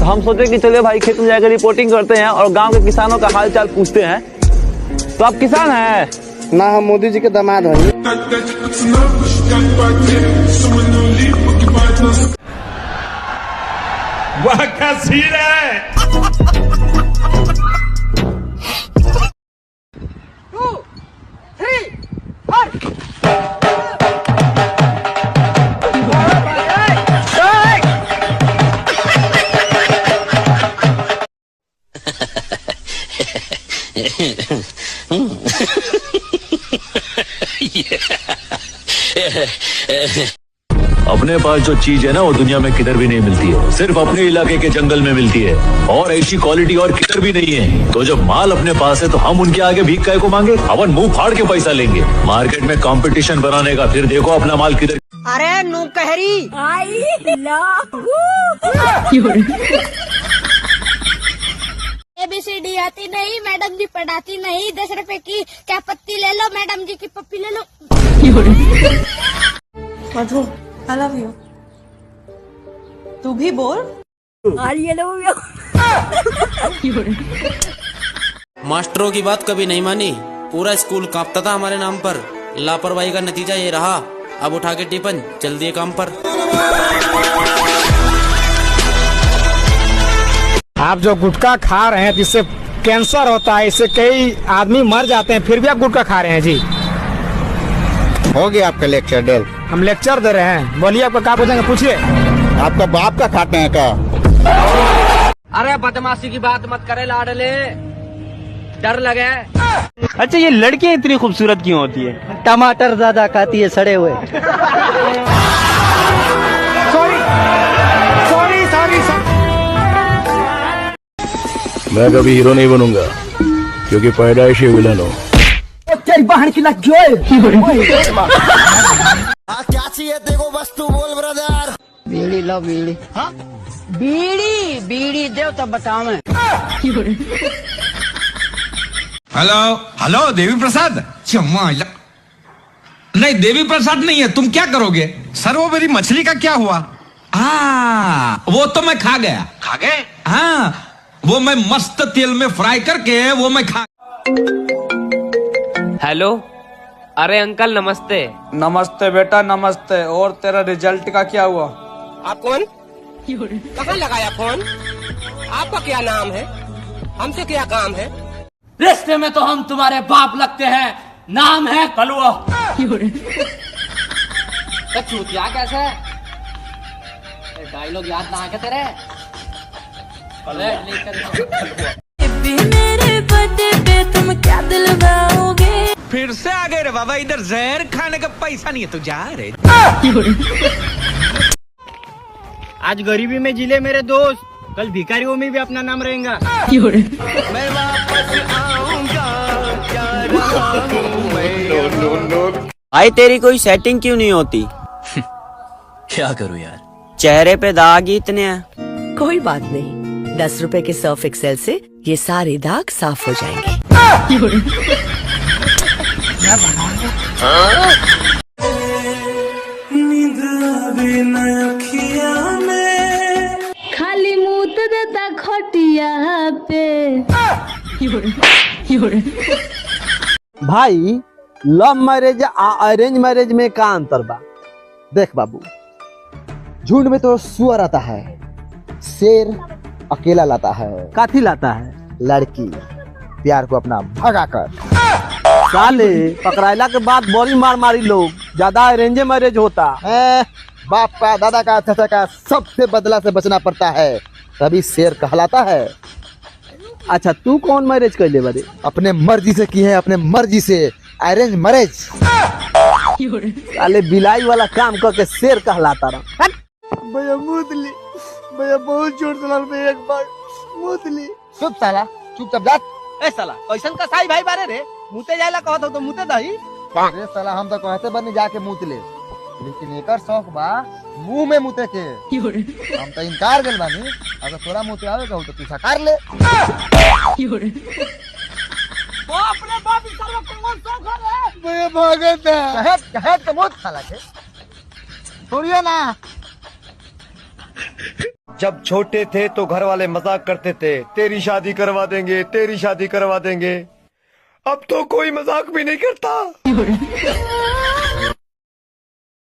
तो हम सोचे कि चलिए भाई खेत में जाकर रिपोर्टिंग करते हैं और गांव के किसानों का हाल चाल पूछते हैं। तो आप किसान हैं? ना, हम मोदी जी के दामाद हैं। वाह क्या सीन है। अपने पास जो चीज है ना वो दुनिया में किधर भी नहीं मिलती है, सिर्फ अपने इलाके के जंगल में मिलती है और ऐसी क्वालिटी और किधर भी नहीं है। तो जब माल अपने पास है तो हम उनके आगे भीख काहे को मांगे? अपन मुंह फाड़ के पैसा लेंगे मार्केट में कंपटीशन बनाने का। फिर देखो अपना माल किधर। अरे नू कहरी ABCD आती नहीं, मैडम जी पढ़ाती नहीं, 10 रुपए की क्या पत्ती ले लो, मैडम जी की पप्पी ले लो। मधु, I love you. तू भी बोल। मास्टरों की बात कभी नहीं मानी, पूरा स्कूल कांपता था हमारे नाम पर। लापरवाही का नतीजा ये रहा, अब उठा के टिफिन चल दिए काम पर। आप जो गुटखा खा रहे हैं जिससे कैंसर होता है, इससे कई आदमी मर जाते हैं, फिर भी आप गुटखा खा रहे हैं जी। हो गया आपका लेक्चर डेल। हम लेक्चर दे रहे हैं, बोलिए आपका क्या पूछेंगे, पूछिए। आपका बाप का खाते हैं क्या? अरे बदमाशी की बात मत करे लाडले, डर लगे। अच्छा ये लड़कियां इतनी खूबसूरत क्यों होती है? टमाटर ज्यादा खाती है सड़े हुए। मैं कभी हीरो नहीं बनूंगा क्योंकि पैदाइशी विलन हूँ। तेरी बहन की लग गई। क्या चाहिए देखो बस तू बोल ब्रदर। बीड़ी लो बीड़ी। हाँ? बीड़ी बीड़ी दे तो बताओ मैं। Hello hello Devi Prasad. नहीं देवी प्रसाद नहीं है, तुम क्या करोगे? सर वो मेरी मछली का क्या हुआ? वो तो मैं खा गया। खा गए? हाँ, वो मैं मस्त तेल में फ्राई करके वो मैं खा। हेलो, अरे अंकल नमस्ते। नमस्ते बेटा नमस्ते। और तेरा रिजल्ट का क्या हुआ? आप कौन? कहाँ लगाया फोन? आपका क्या नाम है? हमसे क्या काम है? रिश्ते में तो हम तुम्हारे बाप लगते हैं, नाम है कलुआ। चूतिया कैसे? डायलॉग याद ना आके तेरे? मेरे बर्थडे पे तुम क्या दिलवाओगे? फिर से आ गए रे बाबा, इधर जहर खाने का पैसा नहीं है तो जा रे। आज गरीबी में जिले मेरे दोस्त, कल भिखारियों में भी अपना नाम रहेगा। मैं वापस आऊंगा, भाई तेरी कोई सेटिंग क्यों नहीं होती? क्या करूँ यार, चेहरे पे दाग ही इतने हैं। कोई बात नहीं, 10 रुपए के सर्फ एक्सेल से ये सारे दाग साफ हो जाएंगे। खाली मुंह देता खटिया पे। भाई लव मैरिज अरेंज मैरिज में का अंतर बा? देख बाबू, झुंड में तो सुअर आता है, शेर अकेला लाता है। काठी लाता है? लड़की प्यार को अपना भगा कर। साले पकड़ाइला के बाद बड़ी मार मारी लोग, ज्यादा अरेंज मैरिज होता है। बाप का, दादा का, चाचा का, सबसे बदला से बचना पड़ता है, तभी शेर कहलाता है। अच्छा तू कौन मैरिज कर ले बड़े? अपने मर्जी से की है, अपने मर्जी से अरेंज मैरिज। साले बिलाई वाला काम करके शेर कहलाता रहा। भैया मूतली, भैया बहुत जोर से लग रही, एक बार मूतली। चुप साला, चुपचाप जा। ए साला कैसन का साई भाई बारे रे, मुते जायला कहत हो तो मुते दही। अरे साला हम तो कहते बनी जाके मूत ले, लेकिन एकर शौक बा मुंह में मुते के। हम तो इनकार कर बानी, अगर थोड़ा मुते आवे कहू तो पीछा कर ले। बाप रे बाप, इस साला कौन शौक है? भैया भागत है। कहे तो मौत साला के छोड़िए ना। जब छोटे थे तो घर वाले मजाक करते थे, तेरी शादी करवा देंगे, तेरी शादी करवा देंगे। अब तो कोई मजाक भी नहीं करता।